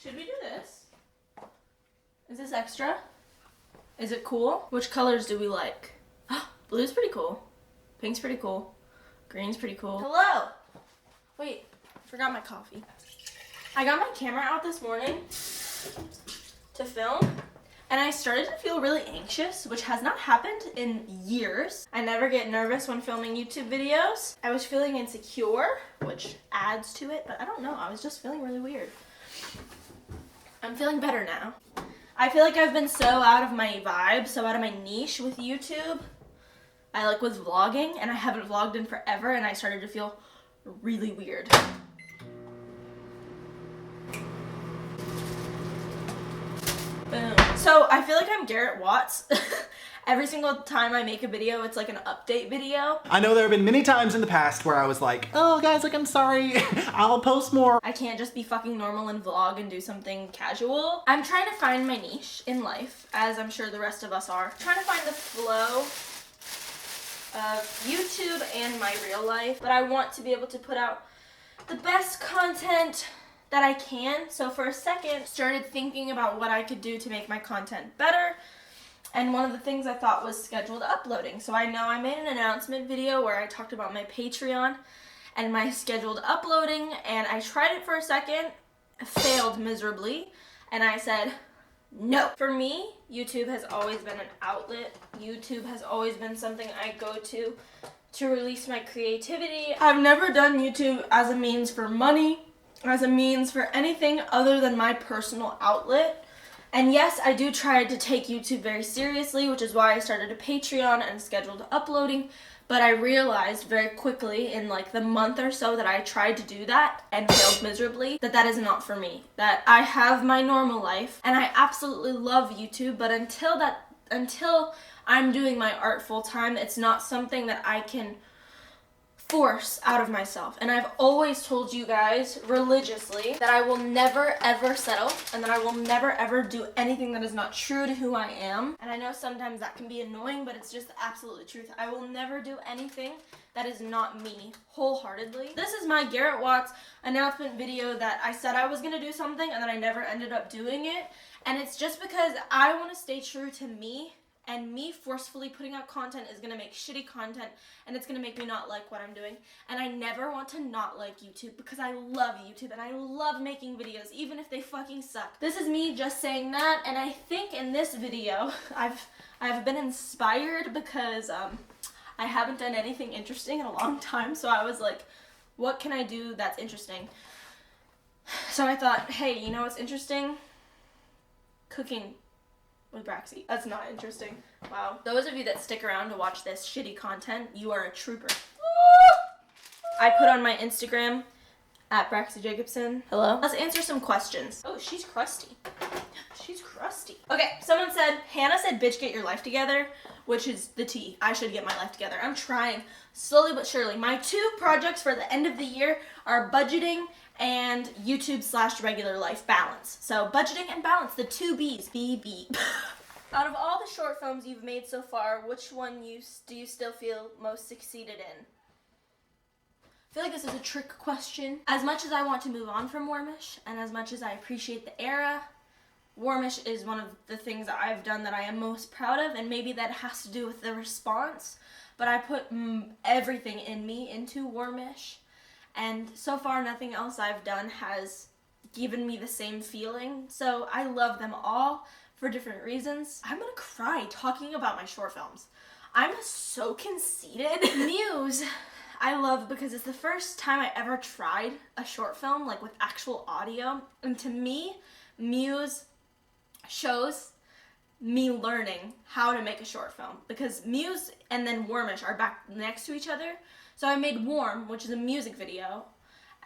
Should we do this? Is this extra? Is it cool? Which colors do we like? Blue's pretty cool. Pink's pretty cool. Green's pretty cool. Hello! Wait, forgot my coffee. I got my camera out this morning to film, and I started to feel really anxious, which has not happened in years. I never get nervous when filming YouTube videos. I was feeling insecure, which adds to it, but I don't know, I was just feeling really weird. I'm feeling better now. I feel like I've been so out of my vibe, so out of my niche with YouTube. I like was vlogging, and I haven't vlogged in forever, and I started to feel really weird. Boom. So I feel like I'm Garrett Watts. Every single time I make a video, it's like an update video. I know there have been many times in the past where I was like, oh guys, like I'm sorry, I'll post more. I can't just be fucking normal and vlog and do something casual. I'm trying to find my niche in life, as I'm sure the rest of us are. I'm trying to find the flow of YouTube and my real life, but I want to be able to put out the best content that I can. So for a second, started thinking about what I could do to make my content better. And one of the things I thought was scheduled uploading. So I know I made an announcement video where I talked about my Patreon and my scheduled uploading, and I tried it for a second, failed miserably, and I said, no. For me, YouTube has always been an outlet. YouTube has always been something I go to release my creativity. I've never done YouTube as a means for money, as a means for anything other than my personal outlet. And yes, I do try to take YouTube very seriously, which is why I started a Patreon and scheduled uploading, but I realized very quickly in like the month or so that I tried to do that and failed miserably, that that is not for me. That I have my normal life and I absolutely love YouTube, but until I'm doing my art full time, it's not something that I can force out of myself. And I've always told you guys religiously that I will never ever settle, and that I will never ever do anything that is not true to who I am. And I know sometimes that can be annoying, but it's just the absolute truth. I will never do anything that is not me wholeheartedly. This is my Garrett Watts announcement video that I said I was gonna do something and then I never ended up doing it. And it's just because I want to stay true to me. And me forcefully putting out content is gonna make shitty content, and it's gonna make me not like what I'm doing. And I never want to not like YouTube, because I love YouTube and I love making videos, even if they fucking suck. This is me just saying that, and I think in this video, I've been inspired because I haven't done anything interesting in a long time, so I was like, what can I do that's interesting? So I thought, hey, you know what's interesting? Cooking with braxie. That's not interesting. Wow. Those of you that stick around to watch this shitty content, you are a trooper. I put on my Instagram at braxie jacobson. Hello? Let's answer some questions. Oh, she's crusty. She's crusty. Okay, someone said, Hannah said, bitch, get your life together, which is the tea. I should get my life together. I'm trying slowly but surely. My 2 projects for the end of the year are budgeting and YouTube/regular life balance. So budgeting and balance, the 2 B's, B. Out of all the short films you've made so far, which one do you still feel most succeeded in? I feel like this is a trick question. As much as I want to move on from Warmish, and as much as I appreciate the era, Warmish is one of the things that I've done that I am most proud of, and maybe that has to do with the response, but I put everything in me into Warmish. And so far, nothing else I've done has given me the same feeling. So I love them all for different reasons. I'm gonna cry talking about my short films. I'm so conceited. Muse, I love because it's the first time I ever tried a short film, like with actual audio. And to me, Muse shows me learning how to make a short film. Because Muse and then Warmish are back next to each other. So I made Warm, which is a music video,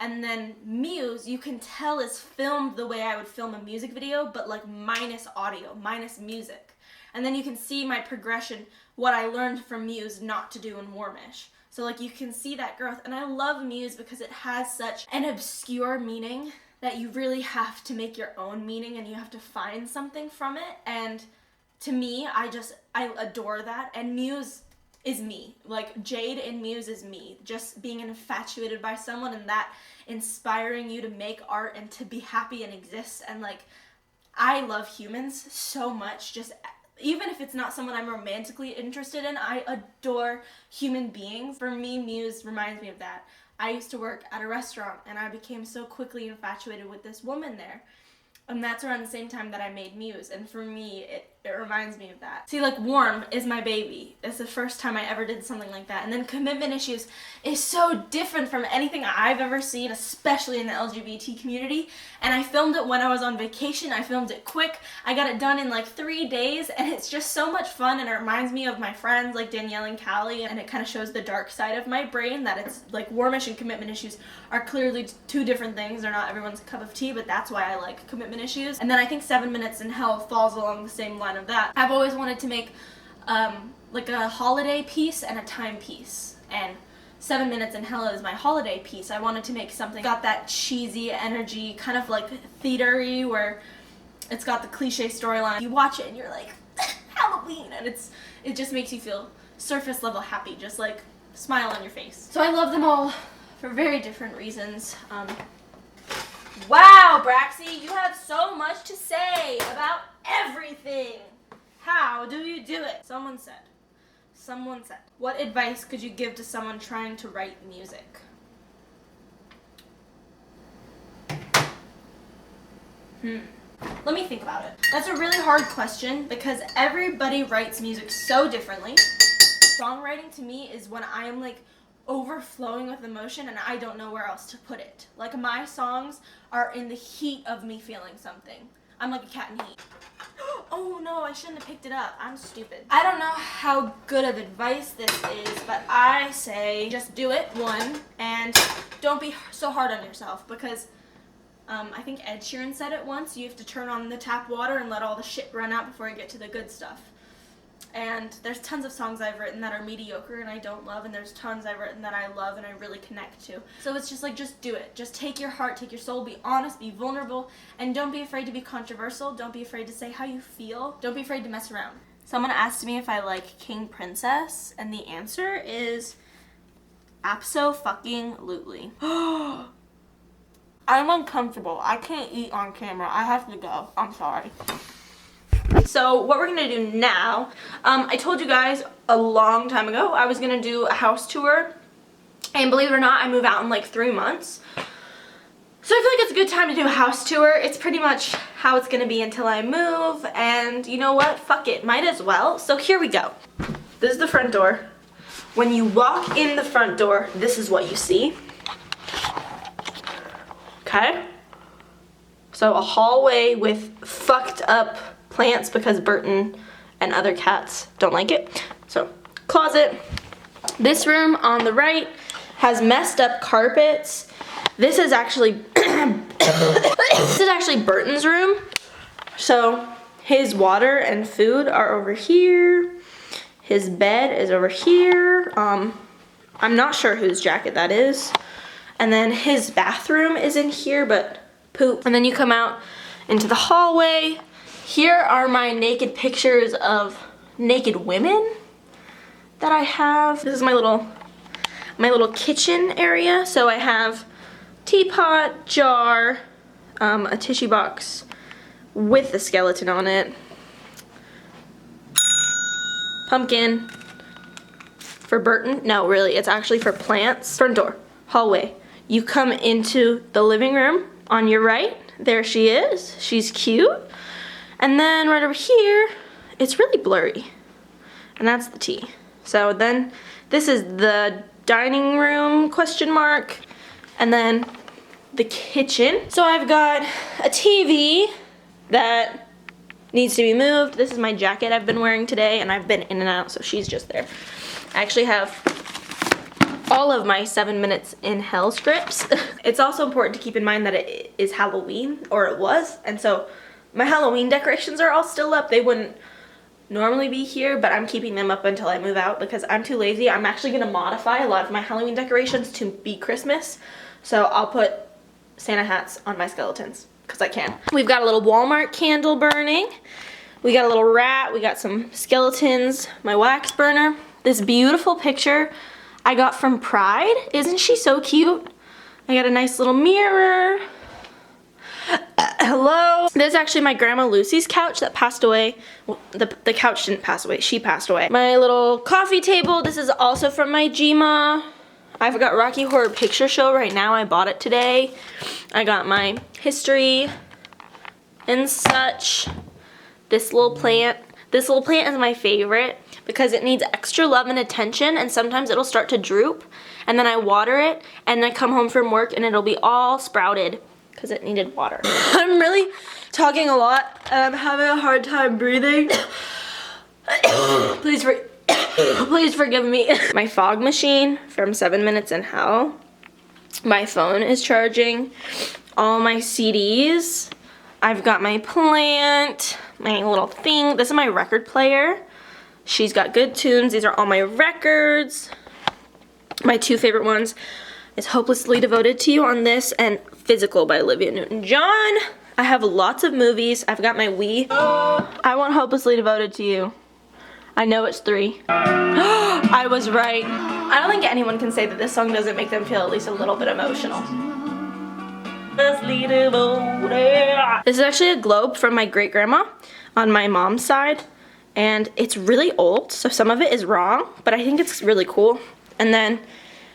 and then Muse, you can tell, is filmed the way I would film a music video, but like minus audio, minus music. And then you can see my progression, what I learned from Muse not to do in Warmish. So like you can see that growth, and I love Muse because it has such an obscure meaning that you really have to make your own meaning and you have to find something from it. And to me, I adore that, and Muse is me. Like, Jade in Muse is me. Just being infatuated by someone and that inspiring you to make art and to be happy and exist. And like, I love humans so much. Just even if it's not someone I'm romantically interested in, I adore human beings. For me, Muse reminds me of that. I used to work at a restaurant and I became so quickly infatuated with this woman there. And that's around the same time that I made Muse. And for me, it reminds me of that. See, like, Warm is my baby. It's the first time I ever did something like that. And then Commitment Issues is so different from anything I've ever seen, especially in the LGBT community. And I filmed it when I was on vacation. I filmed it quick. I got it done in like 3 days. And it's just so much fun. And it reminds me of my friends like Danielle and Callie. And it kind of shows the dark side of my brain, that it's like Warmish and Commitment Issues are clearly two different things. They're not everyone's cup of tea, but that's why I like Commitment Issues. And then I think 7 Minutes in Hell falls along the same line of that. I've always wanted to make like a holiday piece and a time piece, and 7 Minutes in Hell is my holiday piece. I wanted to make something got that cheesy energy, kind of like theater-y, where it's got the cliche storyline. You watch it and you're like, Halloween, and it just makes you feel surface level happy, just like smile on your face. So I love them all for very different reasons. Wow, Braxie, you have so much to say about everything. How do you do it? Someone said. What advice could you give to someone trying to write music? Let me think about it. That's a really hard question because everybody writes music so differently. Songwriting to me is when I am like overflowing with emotion and I don't know where else to put it. Like, my songs are in the heat of me feeling something. I'm like a cat in heat. Oh no, I shouldn't have picked it up. I'm stupid. I don't know how good of advice this is, but I say just do it, one, and don't be so hard on yourself, because I think Ed Sheeran said it once, you have to turn on the tap water and let all the shit run out before you get to the good stuff. And there's tons of songs I've written that are mediocre and I don't love, and there's tons I've written that I love and I really connect to. So it's just like, just do it. Just take your heart, take your soul, be honest, be vulnerable, and don't be afraid to be controversial. Don't be afraid to say how you feel. Don't be afraid to mess around. Someone asked me if I like King Princess, and the answer is abso-fucking-lutely. I'm uncomfortable. I can't eat on camera. I have to go. I'm sorry. So what we're gonna do now, I told you guys a long time ago I was gonna do a house tour, and believe it or not, I move out in like 3 months. So I feel like it's a good time to do a house tour. It's pretty much how it's gonna be until I move, and you know what? Fuck it, might as well. So here we go. This is the front door. When you walk in the front door, this is what you see. Okay? So a hallway with fucked up plants because Burton and other cats don't like it. So, closet. This room on the right has messed up carpets. This is actually Burton's room. So, his water and food are over here. His bed is over here. I'm not sure whose jacket that is. And then his bathroom is in here, but poop. And then you come out into the hallway. Here are my naked pictures of naked women that I have. This is my little kitchen area. So I have teapot, jar, a tissue box with the skeleton on it, pumpkin for Burton. No, really, it's actually for plants. Front door, hallway. You come into the living room on your right. There she is. She's cute. And then right over here, it's really blurry. And that's the tea. So then this is the dining room, question mark. And then the kitchen. So I've got a TV that needs to be moved. This is my jacket I've been wearing today, and I've been in and out, so she's just there. I actually have all of my 7 Minutes in Hell scripts. It's also important to keep in mind that it is Halloween, or it was, and so my Halloween decorations are all still up. They wouldn't normally be here, but I'm keeping them up until I move out because I'm too lazy. I'm actually gonna modify a lot of my Halloween decorations to be Christmas. So I'll put Santa hats on my skeletons because I can. We've got a little Walmart candle burning. We got a little rat. We got some skeletons, my wax burner. this beautiful picture I got from Pride. Isn't she so cute? I got a nice little mirror. Hello. This is actually my grandma Lucy's couch that passed away. Well, the couch didn't pass away, she passed away. My little coffee table, this is also from my Gma. I've got Rocky Horror Picture Show right now, I bought it today. I got my history and such. This little plant is my favorite because it needs extra love and attention, and sometimes it'll start to droop, and then I water it, and I come home from work and it'll be all sprouted because it needed water. I'm really talking a lot and I'm having a hard time breathing. Please forgive me. My fog machine from 7 Minutes in Hell. My phone is charging. All my CDs. I've got my plant, my little thing. This is my record player. She's got good tunes. These are all my records. My two favorite ones is Hopelessly Devoted to You on this and Physical by Olivia Newton-John. I have lots of movies. I've got my Wii. I want Hopelessly Devoted to You. I know it's 3. I was right. I don't think anyone can say that this song doesn't make them feel at least a little bit emotional. This is actually a globe from my great-grandma on my mom's side, and it's really old, so some of it is wrong, but I think it's really cool. And then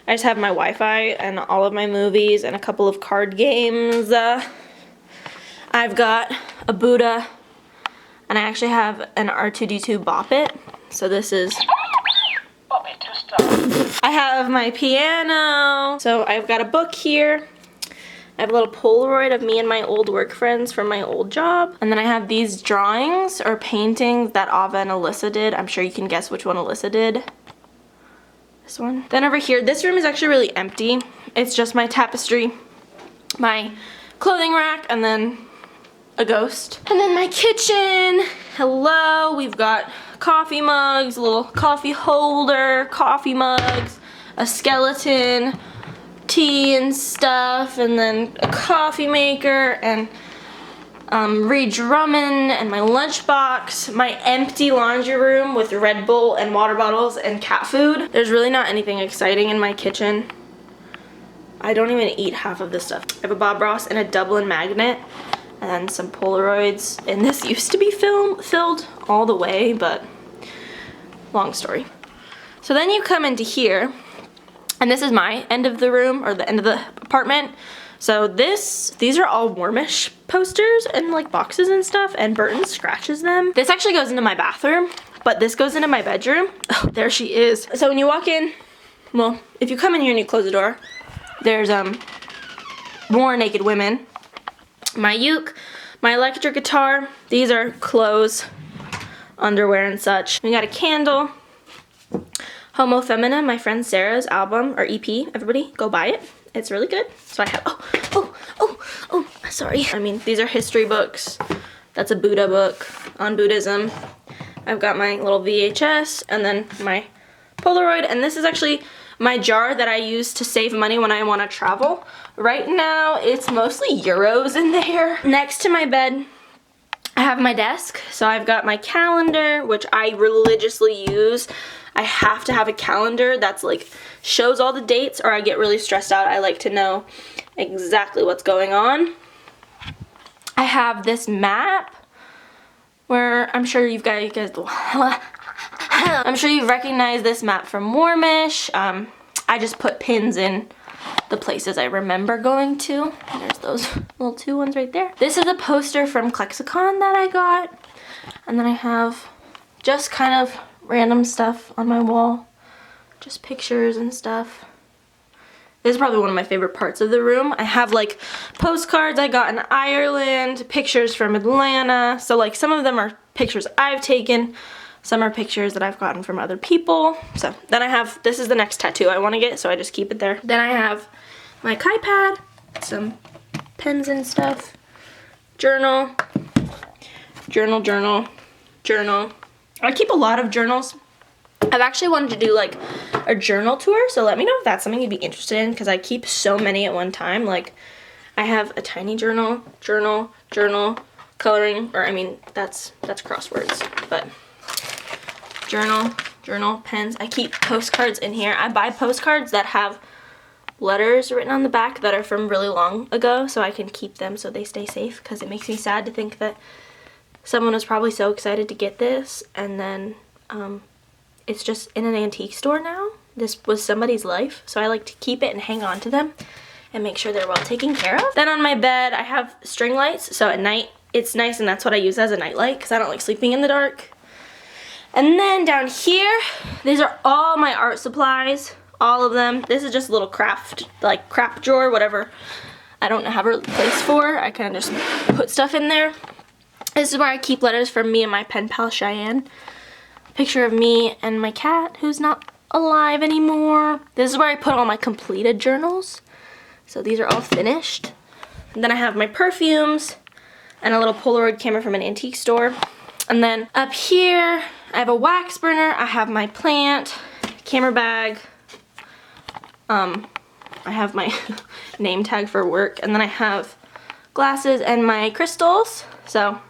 I just have my Wi-Fi and all of my movies and a couple of card games. I've got a Buddha, and I actually have an R2-D2 Bop It. So this is... I have my piano. So I've got a book here. I have a little Polaroid of me and my old work friends from my old job. And then I have these drawings or paintings that Ava and Alyssa did. I'm sure you can guess which one Alyssa did. This one. Then over here, this room is actually really empty. It's just my tapestry, my clothing rack, and then a ghost. And then my kitchen. Hello, we've got coffee mugs, a little coffee holder, coffee mugs, a skeleton, tea and stuff, and then a coffee maker, and Reed Drummond, and my lunchbox, my empty laundry room with Red Bull and water bottles and cat food. There's really not anything exciting in my kitchen. I don't even eat half of this stuff. I have a Bob Ross and a Dublin magnet, and then some Polaroids, and this used to be filled all the way, but long story. So then you come into here, and this is my end of the room, or the end of the apartment. So these are all Warmish posters and like boxes and stuff, and Burton scratches them. This actually goes into my bathroom, but this goes into my bedroom. Oh, there she is. So when you walk in, well, if you come in here and you close the door, there's more naked women. My uke, my electric guitar. These are clothes, underwear and such. We got a candle. Homo Femina, my friend Sarah's album, or EP. Everybody go buy it. It's really good. So I have, sorry. I mean, these are history books. That's a Buddha book on Buddhism. I've got my little VHS and then my Polaroid, and this is actually my jar that I use to save money when I want to travel. Right now, it's mostly euros in there. Next to my bed, I have my desk. So I've got my calendar, which I religiously use. I have to have a calendar that's like shows all the dates, or I get really stressed out. I like to know exactly what's going on. I have this map where I'm sure you've recognized this map from Warmish. I just put pins in the places I remember going to. There's those little 2 ones right there. This is a poster from Klexicon that I got. And then I have just kind of random stuff on my wall. Just pictures and stuff. This is probably one of my favorite parts of the room. I have like postcards I got in Ireland, pictures from Atlanta. So like some of them are pictures I've taken. Some are pictures that I've gotten from other people. So then I have, this is the next tattoo I want to get, so I just keep it there. Then I have my Kai pad, some pens and stuff, journal. I keep a lot of journals. I've actually wanted to do like a journal tour, so let me know if that's something you'd be interested in, because I keep so many at one time. Like I have a tiny journal, coloring, or I mean that's crosswords, but journal, journal, pens. I keep postcards in here. I buy postcards that have letters written on the back that are from really long ago, so I can keep them so they stay safe, because it makes me sad to think that someone was probably so excited to get this and then it's just in an antique store now. This was somebody's life, so I like to keep it and hang on to them and make sure they're well taken care of. Then on my bed I have string lights, so at night it's nice, and that's what I use as a night light because I don't like sleeping in the dark. And then down here, these are all my art supplies, all of them. This is just a little craft drawer, whatever I don't have a place for. I kind of just put stuff in there. This is where I keep letters from me and my pen pal Cheyenne. Picture of me and my cat who's not alive anymore. This is where I put all my completed journals. So these are all finished. And then I have my perfumes and a little Polaroid camera from an antique store. And then up here, I have a wax burner. I have my plant, camera bag. I have my name tag for work. And then I have glasses and my crystals. So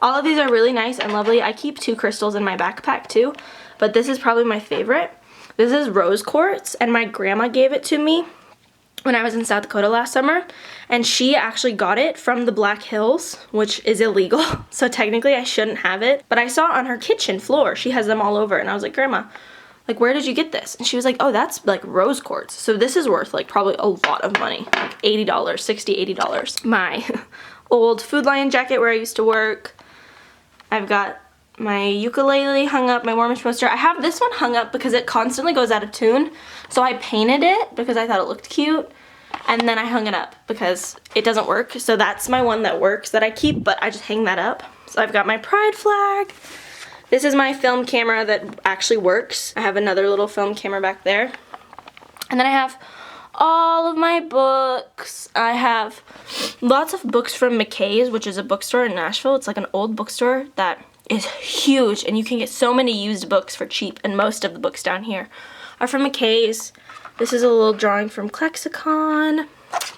all of these are really nice and lovely. I keep 2 crystals in my backpack too, but this is probably my favorite. This is rose quartz, and my grandma gave it to me when I was in South Dakota last summer, and she actually got it from the Black Hills, which is illegal, so technically I shouldn't have it, but I saw it on her kitchen floor. She has them all over, and I was like, Grandma, like, where did you get this? And she was like, oh, that's like rose quartz. So this is worth like probably a lot of money, like $80, $60, $80. My old Food Lion jacket where I used to work. I've got my ukulele hung up, my Warmish poster. I have this one hung up because it constantly goes out of tune. So I painted it because I thought it looked cute. And then I hung it up because it doesn't work. So that's my one that works that I keep, but I just hang that up. So I've got my pride flag. This is my film camera that actually works. I have another little film camera back there. And then I have all of my books. I have lots of books from McKay's, which is a bookstore in Nashville. It's like an old bookstore that is huge, and you can get so many used books for cheap, and most of the books down here are from McKay's. This is a little drawing from Klexicon.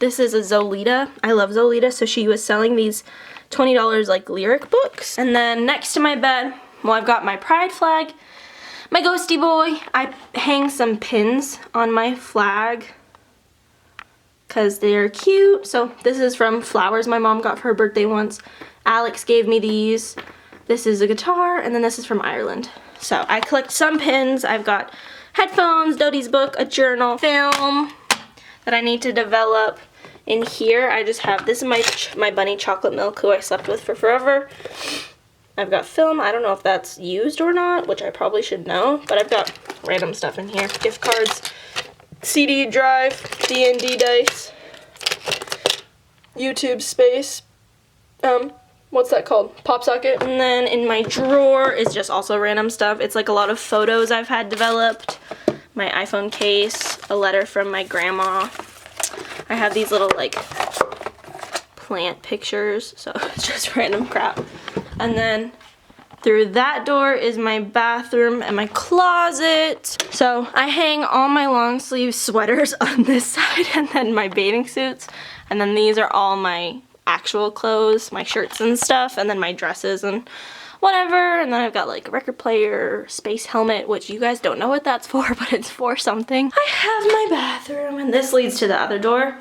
This is a Zolita. I love Zolita, so she was selling these $20 like lyric books. And then next to my bed, well, I've got my pride flag, my ghosty boy. I hang some pins on my flag because they're cute. So this is from flowers my mom got for her birthday once. Alex gave me these. This is a guitar, and then this is from Ireland. So I collect some pins. I've got headphones, Dodie's book, a journal, film that I need to develop. In here, I just have, this is my bunny Chocolate Milk, who I slept with for forever. I've got film. I don't know if that's used or not, which I probably should know, but I've got random stuff in here. Gift cards, CD drive, D&D dice, YouTube space, what's that called? Pop socket. And then in my drawer is just also random stuff. It's like a lot of photos I've had developed, my iPhone case, a letter from my grandma. I have these little like plant pictures, so it's just random crap. And then through that door is my bathroom and my closet. So I hang all my long sleeve sweaters on this side, and then my bathing suits. And then these are all my actual clothes, my shirts and stuff, and then my dresses and whatever. And then I've got like a record player, space helmet, which you guys don't know what that's for, but it's for something. I have my bathroom, and this leads to the other door.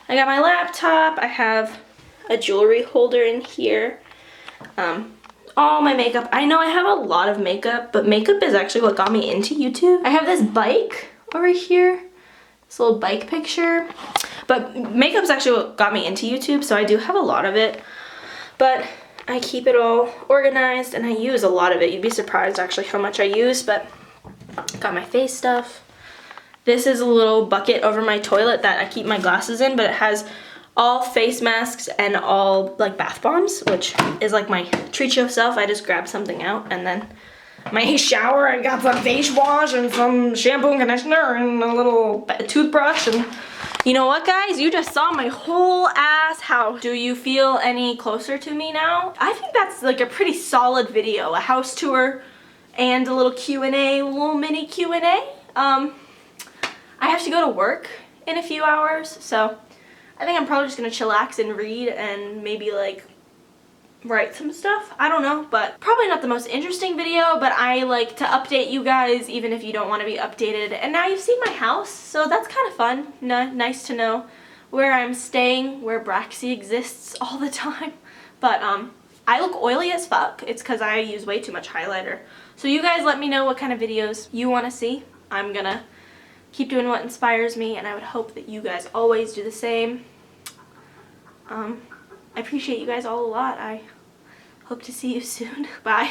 I got my laptop. I have a jewelry holder in here. All my makeup. I know I have a lot of makeup, but makeup is actually what got me into YouTube. I have this bike over here, this little bike picture. But makeup's actually what got me into YouTube, so I do have a lot of it. But I keep it all organized, and I use a lot of it. You'd be surprised actually how much I use, but got my face stuff. This is a little bucket over my toilet that I keep my glasses in, but it has all face masks and all like bath bombs, which is like my treat yourself. I just grab something out, and then my shower, I got some face wash and some shampoo and conditioner and a little toothbrush. And you know what, guys? You just saw my whole ass house. Do you feel any closer to me now? I think that's like a pretty solid video. A house tour and a little Q&A, a little mini Q&A. I have to go to work in a few hours, so I think I'm probably just gonna chillax and read and maybe like write some stuff. I don't know, but probably not the most interesting video, but I like to update you guys even if you don't want to be updated. And now you've seen my house, so that's kind of fun. Nice to know where I'm staying, where Braxie exists all the time. But I look oily as fuck. It's because I use way too much highlighter. So you guys let me know what kind of videos you want to see. I'm gonna keep doing what inspires me, and I would hope that you guys always do the same. I appreciate you guys all a lot. I hope to see you soon. Bye.